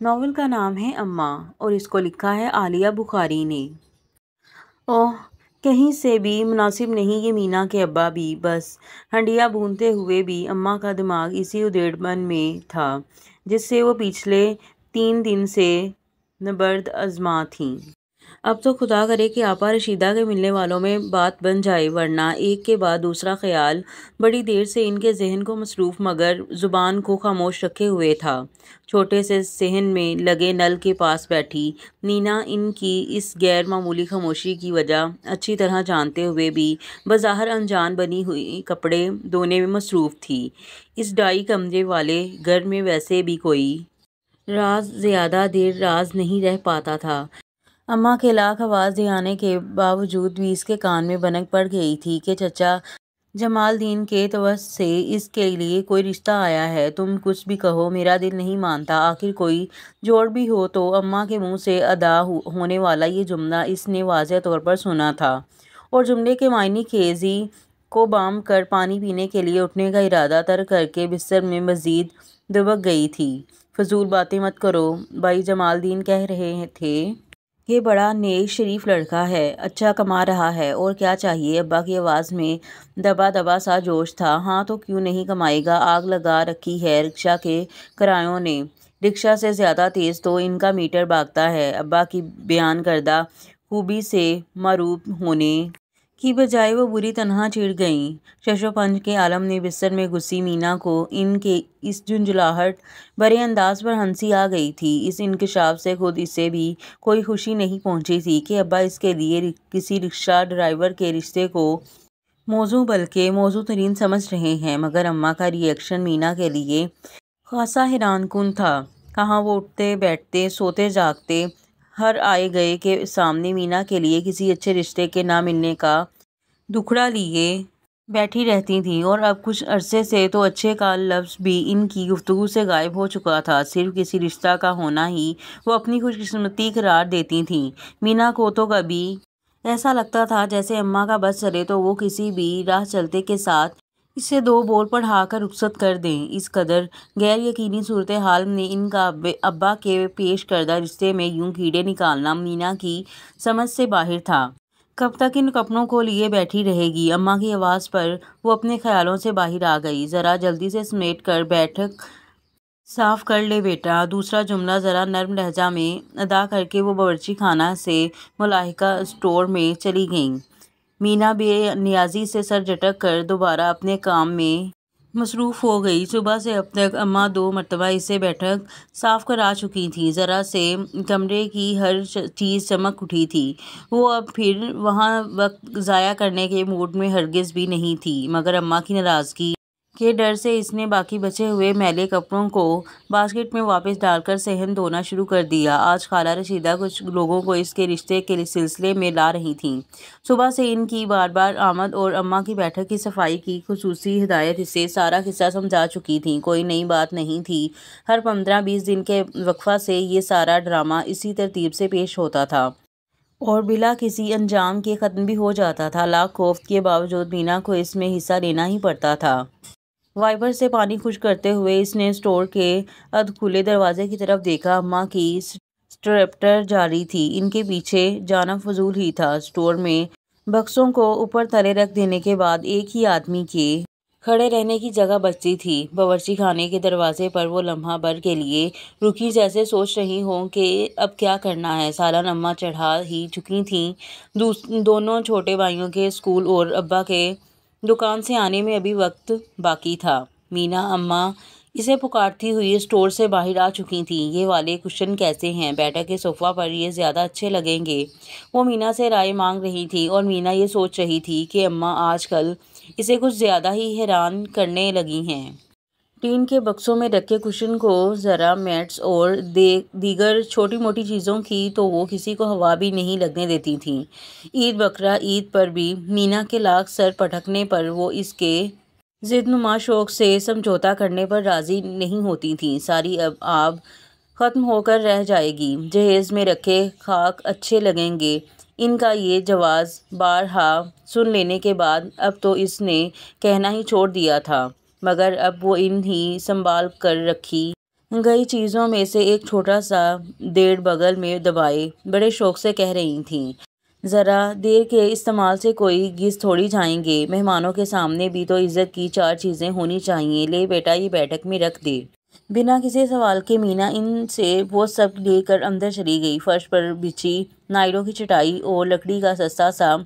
Novel کا نام ہے اماں اور اس کو لکھا ہے عالیہ بخاری نے۔ اوہ، کہیں سے بھی مناسب نہیں یہ مینا کے ابا بھی، بس ہنڈیاں بھونتے ہوئے بھی اماں کا دماغ اسی ادھیڑپن میں تھا جس سے وہ پچھلے 3 دن سے نبرد ازما تھیں۔ اب تو خدا کرے کہ آپا رشیدہ کے ملنے والوں میں بات بن جائے، ورنہ ایک کے بعد دوسرا خیال بڑی دیر سے ان کے ذہن کو مصروف مگر زبان کو خاموش رکھے ہوئے تھا۔ چھوٹے سے صحن میں لگے نل کے پاس بیٹھی نینا ان کی اس غیر معمولی خاموشی کی وجہ اچھی طرح جانتے ہوئے بھی بظاہر انجان بنی ہوئی کپڑے دھونے میں مصروف تھی۔ اس ڈائی کمرے والے گھر میں ویسے بھی کوئی راز زیادہ دیر راز نہیں رہ پاتا تھا۔ اماں کے لاکھ آواز دے آنے کے باوجود بھی اس کے کان میں بھنک پڑ گئی تھی کہ چچا جمال دین کے توسط سے اس کے لیے کوئی رشتہ آیا ہے۔ تم کچھ بھی کہو میرا دل نہیں مانتا، آخر کوئی جوڑ بھی ہو تو۔ اماں کے منہ سے ادا ہونے والا یہ جملہ اس نے واضح طور پر سنا تھا اور جملے کے معنی خیزی کو بام کر پانی پینے کے لیے اٹھنے کا ارادہ ترک کر کے بستر میں مزید دبک گئی تھی۔ فضول باتیں مت کرو، بھائی جمال دین کہہ رہے تھے۔ یہ بڑا نیک شریف لڑکا ہے، اچھا کما رہا ہے، اور کیا چاہیے؟ ابا کی آواز میں دبا دبا سا جوش تھا۔ ہاں تو کیوں نہیں کمائے گا؟ آگ لگا رکھی ہے رکشا کے کرایوں نے، رکشا سے زیادہ تیز تو ان کا میٹر بھاگتا ہے۔ ابا کی بیان کردہ خوبی سے معروف ہونے کی بجائے وہ بری طرح چڑ گئیں۔ شش و پنج کے عالم میں بستر میں گھسی مینا کو ان کے اس جھنجھلاہٹ بھرے انداز پر ہنسی آ گئی تھی۔ اس انکشاف سے خود اسے بھی کوئی خوشی نہیں پہنچی تھی کہ ابا اس کے لیے کسی رکشہ ڈرائیور کے رشتے کو موزوں بلکہ موزوں ترین سمجھ رہے ہیں، مگر اماں کا ری ایکشن مینا کے لیے خاصا حیران کن تھا۔ کہاں وہ اٹھتے بیٹھتے سوتے جاگتے ہر آئے گئے کے سامنے مینا کے لیے کسی اچھے رشتے کے نہ ملنے کا دکھڑا لیے بیٹھی رہتی تھیں، اور اب کچھ عرصے سے تو اچھے کا لفظ بھی ان کی گفتگو سے غائب ہو چکا تھا۔ صرف کسی رشتہ کا ہونا ہی وہ اپنی خوش قسمتی قرار دیتی تھیں۔ مینا کو تو کبھی ایسا لگتا تھا جیسے اماں کا بس چلے تو وہ کسی بھی راہ چلتے کے ساتھ اسے 2 بول پڑھا کر رخصت کر دیں۔ اس قدر غیر یقینی صورتحال میں ان کا ابا کے پیش کردہ رشتے میں یوں کیڑے نکالنا مینا کی سمجھ سے باہر تھا۔ کب تک ان کپڑوں کو لیے بیٹھی رہے گی؟ اماں کی آواز پر وہ اپنے خیالوں سے باہر آ گئی۔ ذرا جلدی سے سمیٹ کر بیٹھک صاف کر لے بیٹا۔ دوسرا جملہ ذرا نرم لہجہ میں ادا کر کے وہ باورچی خانہ سے ملاحقہ اسٹور میں چلی گئیں۔ مینا بے نیازی سے سر جھٹک کر دوبارہ اپنے کام میں مصروف ہو گئی۔ صبح سے اب تک اماں 2 مرتبہ اسے بیٹھک صاف کرا چکی تھیں۔ ذرا سے کمرے کی ہر چیز چمک اٹھی تھی۔ وہ اب پھر وہاں وقت ضائع کرنے کے موڈ میں ہرگز بھی نہیں تھی، مگر اماں کی ناراضگی کے ڈر سے اس نے باقی بچے ہوئے میلے کپڑوں کو باسکٹ میں واپس ڈال کر صحن دھونا شروع کر دیا۔ آج خالہ رشیدہ کچھ لوگوں کو اس کے رشتے کے سلسلے میں لا رہی تھیں۔ صبح سے ان کی بار بار آمد اور اماں کی بیٹھک کی صفائی کی خصوصی ہدایت اسے سارا قصہ سمجھا چکی تھیں۔ کوئی نئی بات نہیں تھی۔ ہر 15-20 دن کے وقفہ سے یہ سارا ڈرامہ اسی ترتیب سے پیش ہوتا تھا اور بلا کسی انجام کے ختم بھی ہو جاتا تھا۔ لاکھ خوف کے باوجود مینا کو اس میں حصہ لینا ہی پڑتا تھا۔ وائپر سے پانی خشک کرتے ہوئے اس نے اسٹور کے ادھ کھلے دروازے کی طرف دیکھا۔ اماں کی اسٹریپٹر جاری تھی، ان کے پیچھے جانا فضول ہی تھا۔ اسٹور میں بکسوں کو اوپر تلے رکھ دینے کے بعد ایک ہی آدمی کے کھڑے رہنے کی جگہ بچتی تھی۔ باورچی خانے کے دروازے پر وہ لمحہ بھر کے لیے رکی، جیسے سوچ رہی ہوں کہ اب کیا کرنا ہے۔ سالن اماں چڑھا ہی چکی تھیں۔ دونوں چھوٹے بھائیوں کے اسکول اور ابا کے دکان سے آنے میں ابھی وقت باقی تھا۔ مینا اماں اسے پکارتی ہوئی اسٹور سے باہر آ چکی تھیں۔ یہ والے کشن کیسے ہیں؟ بیٹھک کے صوفہ پر یہ زیادہ اچھے لگیں گے۔ وہ مینا سے رائے مانگ رہی تھی اور مینا یہ سوچ رہی تھی کہ اماں آج کل اسے کچھ زیادہ ہی حیران کرنے لگی ہیں۔ ٹین کے بکسوں میں رکھے کشن کو ذرا میٹس اور دیگر چھوٹی موٹی چیزوں کی تو وہ کسی کو ہوا بھی نہیں لگنے دیتی تھیں۔ عید بقرہ عید پر بھی مینا کے لاکھ سر پٹکنے پر وہ اس کے ضد نما شوق سے سمجھوتا کرنے پر راضی نہیں ہوتی تھیں۔ ساری آب ختم ہو کر رہ جائے گی، جہیز میں رکھے خاک اچھے لگیں گے۔ ان کا یہ جواز بارہا سن لینے کے بعد اب تو اس نے کہنا ہی چھوڑ دیا تھا، مگر اب وہ ان ہی سنبھال کر رکھی گئی چیزوں میں سے ایک چھوٹا سا ڈیڑھ بغل میں دبائے بڑے شوق سے کہہ رہی تھیں، ذرا دیر کے استعمال سے کوئی گھس تھوڑی جائیں گے، مہمانوں کے سامنے بھی تو عزت کی 4 چیزیں ہونی چاہیے، لے بیٹا یہ بیٹھک میں رکھ دے۔ بنا کسی سوال کے مینا ان سے وہ سب لے کر اندر چلی گئی۔ فرش پر بچھی نائلوں کی چٹائی اور لکڑی کا سستا سا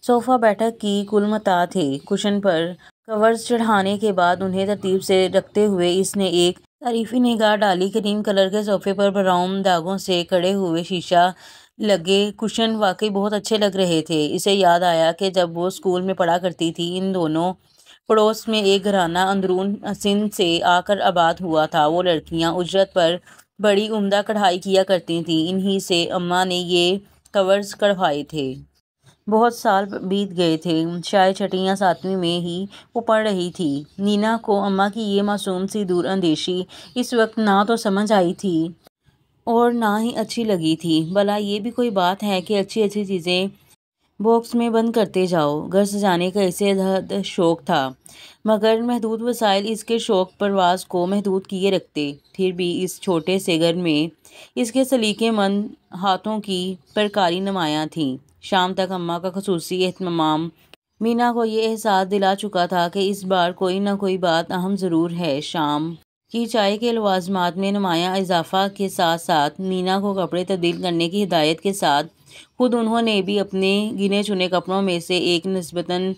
صوفہ بیٹھک کی کل متاع تھے۔ کشن پر کورز چڑھانے کے بعد انہیں ترتیب سے رکھتے ہوئے اس نے ایک تعریفی نگاہ ڈالی۔ کریم کلر کے صوفے پر براؤن داغوں سے کڑے ہوئے شیشہ لگے کشن واقعی بہت اچھے لگ رہے تھے۔ اسے یاد آیا کہ جب وہ اسکول میں پڑھا کرتی تھی، ان دونوں پڑوس میں ایک گھرانہ اندرون سندھ سے آ کر آباد ہوا تھا۔ وہ لڑکیاں اجرت پر بڑی عمدہ کڑھائی کیا کرتی تھیں، انہی سے اماں نے یہ کورز کڑھوائے تھے۔ بہت سال بیت گئے تھے، شاید چھٹی یا 7ویں میں ہی وہ پڑھ رہی تھی۔ نینا کو اماں کی یہ معصوم سی دور اندیشی اس وقت نہ تو سمجھ آئی تھی اور نہ ہی اچھی لگی تھی۔ بھلا یہ بھی کوئی بات ہے کہ اچھی اچھی چیزیں باکس میں بند کرتے جاؤ۔ گھر سجانے کا اسے حد شوق تھا، مگر محدود وسائل اس کے شوق پرواز کو محدود کیے رکھتے۔ پھر بھی اس چھوٹے سے گھر میں اس کے سلیقے مند ہاتھوں کی پرکاری نمایاں تھی۔ شام تک اماں کا خصوصی اہتمام مینا کو یہ احساس دلا چکا تھا کہ اس بار کوئی نہ کوئی بات اہم ضرور ہے۔ شام کی چائے کے لوازمات میں نمایاں اضافہ کے ساتھ ساتھ مینا کو کپڑے تبدیل کرنے کی ہدایت کے ساتھ خود انہوں نے بھی اپنے گنے چنے کپڑوں میں سے ایک نسبتاً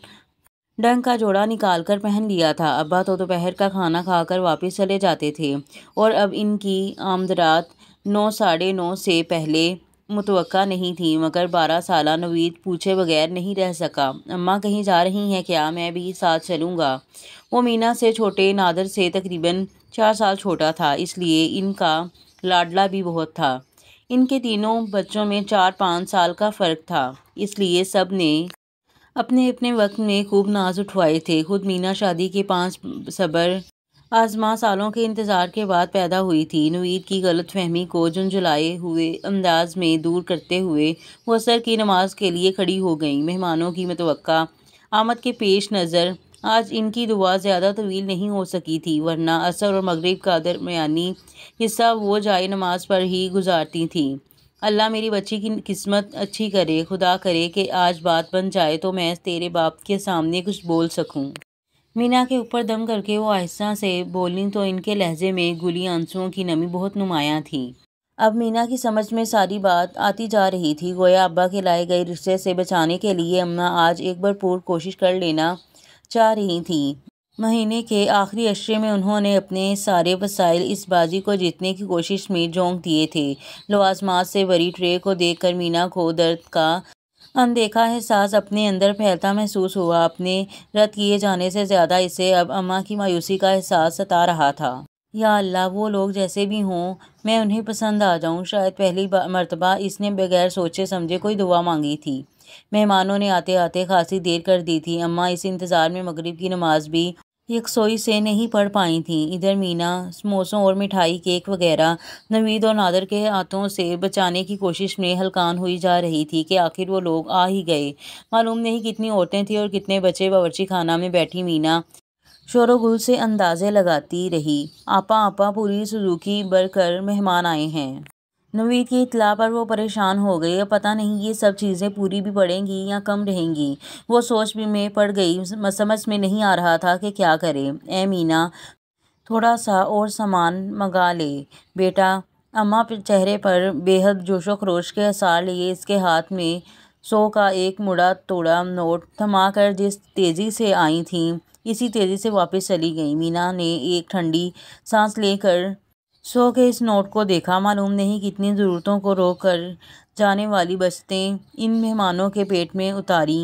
ڈھنگ کا جوڑا نکال کر پہن لیا تھا۔ ابا تو دوپہر کا کھانا کھا کر واپس چلے جاتے تھے اور اب ان کی آمد رات 9 ساڑھے 9 سے پہلے متوقع نہیں تھی، مگر 12 سالہ نوید پوچھے بغیر نہیں رہ سکا۔ اماں کہیں جا رہی ہیں کیا؟ میں بھی ساتھ چلوں گا۔ وہ مینا سے چھوٹے نادر سے تقریباً 4 سال چھوٹا تھا، اس لیے ان کا لاڈلا بھی بہت تھا۔ ان کے تینوں بچوں میں 4-5 سال کا فرق تھا، اس لیے سب نے اپنے اپنے وقت میں خوب ناز اٹھوائے تھے۔ خود مینا شادی کے 5 صبر آزما سالوں کے انتظار کے بعد پیدا ہوئی تھی۔ نوید کی غلط فہمی کو جھنجھلائے ہوئے انداز میں دور کرتے ہوئے وہ عصر کی نماز کے لیے کھڑی ہو گئیں۔ مہمانوں کی متوقع آمد کے پیش نظر آج ان کی دعا زیادہ طویل نہیں ہو سکی تھی، ورنہ عصر اور مغرب کا درمیانی حصہ وہ جائے نماز پر ہی گزارتی تھیں۔ اللہ میری بچی کی قسمت اچھی کرے، خدا کرے کہ آج بات بن جائے تو میں تیرے باپ کے سامنے کچھ بول سکوں۔ مینا کے اوپر دم کر کے وہ آہستہ سے بولیں تو ان کے لہجے میں گلی آنسوؤں کی نمی بہت نمایاں تھی۔ اب مینا کی سمجھ میں ساری بات آتی جا رہی تھی، گویا ابا کے لائے گئے رشتے سے بچانے کے لیے اماں آج ایک بھرپور کوشش کر لینا چاہ رہی تھیں۔ مہینے کے آخری عشرے میں انہوں نے اپنے سارے وسائل اس بازی کو جیتنے کی کوشش میں جھونک دیے تھے۔ لوازمات سے بھری ٹرے کو دیکھ کر مینا کو درد کا اندیکھا احساس اپنے اندر پھیلتا محسوس ہوا۔ اپنے رد کیے جانے سے زیادہ اسے اب اماں کی مایوسی کا احساس ستا رہا تھا۔ یا اللہ، وہ لوگ جیسے بھی ہوں میں انہیں پسند آ جاؤں۔ شاید پہلی مرتبہ اس نے بغیر سوچے سمجھے کوئی دعا مانگی تھی۔ مہمانوں نے آتے آتے خاصی دیر کر دی تھی۔ اماں اس انتظار میں مغرب کی نماز بھی یکسوئی سے نہیں پڑھ پائی تھیں۔ ادھر مینا سموسوں اور مٹھائی، کیک وغیرہ نوید اور نادر کے ہاتھوں سے بچانے کی کوشش میں ہلکان ہوئی جا رہی تھی کہ آخر وہ لوگ آ ہی گئے۔ معلوم نہیں کتنی عورتیں تھیں اور کتنے بچے باورچی خانہ میں بیٹھی مینا شور و گل سے اندازے لگاتی رہی، آپا آپا پوری سوزوکی بھر کر مہمان آئے ہیں۔ نوید کی اطلاع پر وہ پریشان ہو گئی۔ اب پتہ نہیں یہ سب چیزیں پوری بھی پڑیں گی یا کم رہیں گی۔ وہ سوچ میں پڑ گئی، سمجھ میں نہیں آ رہا تھا کہ کیا کرے۔ اے مینا، تھوڑا سا اور سامان منگا لے بیٹا۔ اماں چہرے پر بے حد جوش و خروش کے آثار لیے اس کے ہاتھ میں 100 کا ایک مڑا توڑا نوٹ تھما کر جس تیزی سے آئی تھیں اسی تیزی سے واپس چلی گئیں۔ مینا نے ایک ٹھنڈی سانس لے کر 100 کے اس نوٹ کو دیکھا۔ معلوم نہیں کتنی ضرورتوں کو روک کر جانے والی بچتیں ان مہمانوں کے پیٹ میں اتاری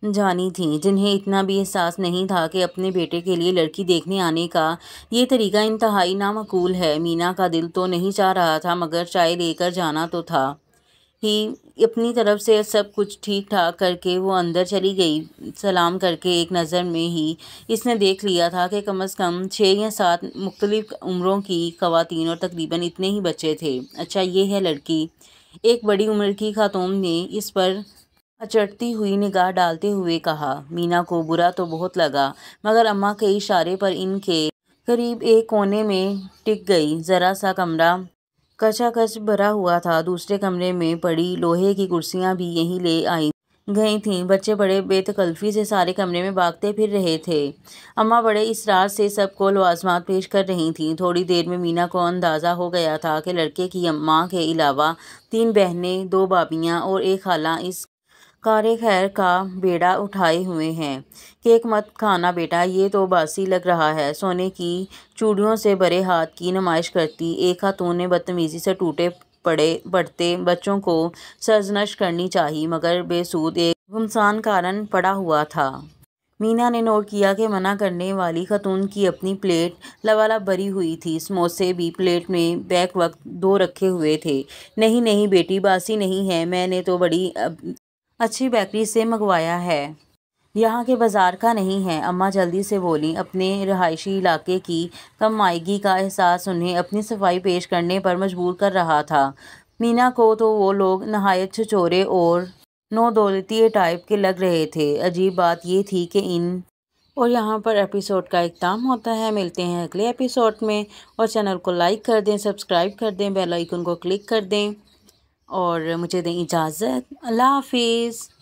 جانی تھیں، جنہیں اتنا بھی احساس نہیں تھا کہ اپنے بیٹے کے لیے لڑکی دیکھنے آنے کا یہ طریقہ انتہائی نامعقول ہے۔ مینا کا دل تو نہیں چاہ رہا تھا، مگر چائے لے کر جانا تو تھا ہی۔ اپنی طرف سے سب کچھ ٹھیک ٹھاک کر کے وہ اندر چلی گئی۔ سلام کر کے ایک نظر میں ہی اس نے دیکھ لیا تھا کہ کم از کم 6 یا 7 مختلف عمروں کی خواتین اور تقریباً اتنے ہی بچے تھے۔ اچھا یہ ہے لڑکی، ایک بڑی عمر کی خاتون نے اس پر اچٹتی ہوئی نگاہ ڈالتے ہوئے کہا۔ مینا کو برا تو بہت لگا، مگر اماں کے اشارے پر ان کے قریب ایک کونے میں ٹک گئی۔ ذرا سا کمرہ کچا کچ بھرا ہوا تھا۔ دوسرے کمرے میں پڑی لوہے کی کرسیاں بھی یہیں لے آئی گئی تھیں۔ بچے بڑے بے تکلفی سے سارے کمرے میں بھاگتے پھر رہے تھے۔ اماں بڑے اصرار سے سب کو لوازمات پیش کر رہی تھیں۔ تھوڑی دیر میں مینا کو اندازہ ہو گیا تھا کہ لڑکے کی اماں کے علاوہ 3 بہنیں، 2 بھابیاں اور ایک خالہ اس کار خیر کا بیڑا اٹھائے ہوئے ہیں۔ کیک مت کھانا بیٹا، یہ تو باسی لگ رہا ہے۔ سونے کی چوڑیوں سے بھرے ہاتھ کی نمائش کرتی ایک خاتون نے بدتمیزی سے ٹوٹے پڑتے بچوں کو سرزنش کرنی چاہی، مگر بے سود ایک گمسان کارن پڑا ہوا تھا۔ مینا نے نوٹ کیا کہ منع کرنے والی خاتون کی اپنی پلیٹ لبالب بھری ہوئی تھی۔ سموسے بھی پلیٹ میں بیک وقت 2 رکھے ہوئے تھے۔ نہیں نہیں بیٹی، باسی نہیں ہے، میں نے تو بڑی اچھی بیکری سے منگوایا ہے۔ یہاں کے بازار کا نہیں ہے، اماں جلدی سے بولیں۔ اپنے رہائشی علاقے کی کم مائیگی کا احساس انہیں اپنی صفائی پیش کرنے پر مجبور کر رہا تھا۔ مینا کو تو وہ لوگ نہایت چھچورے اور نو دولتیے ٹائپ کے لگ رہے تھے۔ عجیب بات یہ تھی کہ اور یہاں پر ایپیسوڈ کا اختتام ہوتا ہے۔ ملتے ہیں اگلے ایپیسوڈ میں، اور چینل کو لائک کر دیں، سبسکرائب کر دیں، بیل آئیکن کو کلک کر دیں، اور مجھے دیں اجازت۔ اللہ حافظ۔